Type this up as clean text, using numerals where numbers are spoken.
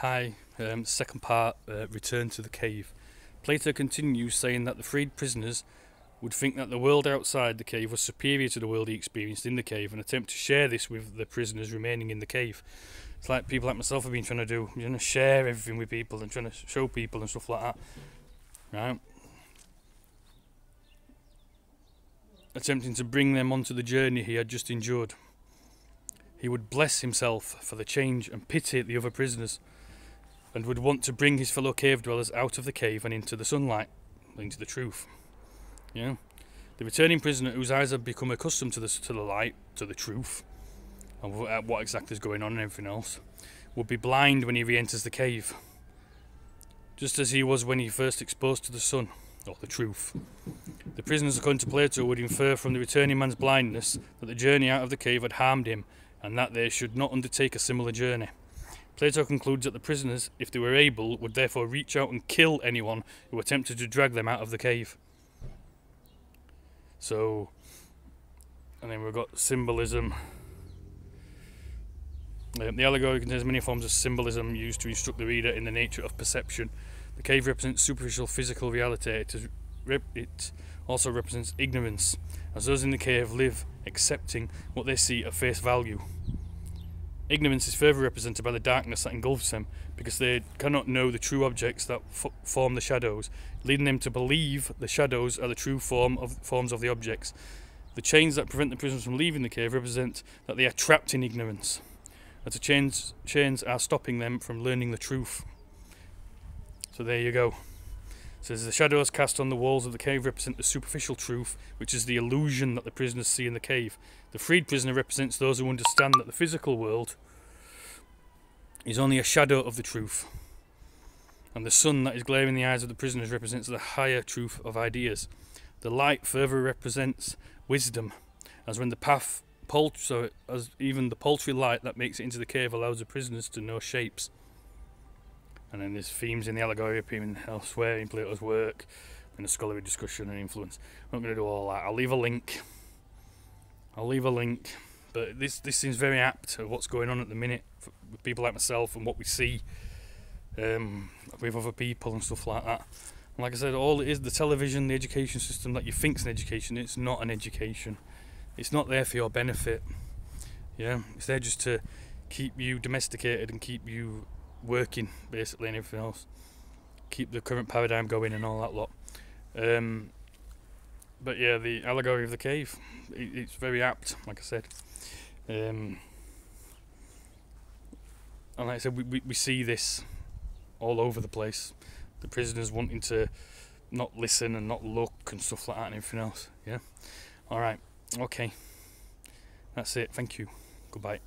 Hi, second part, return to the cave. Plato continues saying that the freed prisoners would think that the world outside the cave was superior to the world he experienced in the cave and attempt to share this with the prisoners remaining in the cave. It's like people like myself have been trying to do, share everything with people and trying to show people and stuff like that, right? Attempting to bring them onto the journey he had just endured. He would bless himself for the change and pity the other prisoners, and would want to bring his fellow cave dwellers out of the cave and into the sunlight, into the truth. Yeah, the returning prisoner, whose eyes have become accustomed to the light, to the truth, and what exactly is going on and everything else, would be blind when he re-enters the cave, just as he was when he first exposed to the sun, or the truth. The prisoners, according to Plato, would infer from the returning man's blindness that the journey out of the cave had harmed him, and that they should not undertake a similar journey. Plato concludes that the prisoners, if they were able, would therefore reach out and kill anyone who attempted to drag them out of the cave. So, and then we've got symbolism. The allegory contains many forms of symbolism used to instruct the reader in the nature of perception. The cave represents superficial physical reality. It also represents ignorance, as those in the cave live accepting what they see at face value. Ignorance is further represented by the darkness that engulfs them, because they cannot know the true objects that form the shadows, leading them to believe the shadows are the true forms of the objects. The chains that prevent the prisoners from leaving the cave represent that they are trapped in ignorance, that the chains are stopping them from learning the truth. So there you go. It says the shadows cast on the walls of the cave represent the superficial truth, which is the illusion that the prisoners see in the cave. The freed prisoner represents those who understand that the physical world is only a shadow of the truth. And the sun that is glaring in the eyes of the prisoners represents the higher truth of ideas. The light further represents wisdom, as when as even the paltry light that makes it into the cave allows the prisoners to know shapes. And then there's themes in the allegory appearing elsewhere in Plato's work, in a scholarly discussion and influence. I'm not going to do all that. I'll leave a link, but this seems very apt to what's going on at the minute with people like myself and what we see with other people and stuff like that. And like I said, all it is, the television, the education system that you think's an education, it's not an education. It's not there for your benefit. Yeah, it's there just to keep you domesticated and keep you working, basically, and everything else. Keep the current paradigm going and all that lot. But yeah, the allegory of the cave, it's very apt, like I said. And like I said, we see this all over the place. The prisoners wanting to not listen and not look and stuff like that and everything else. Yeah. Alright. Okay. That's it. Thank you. Goodbye.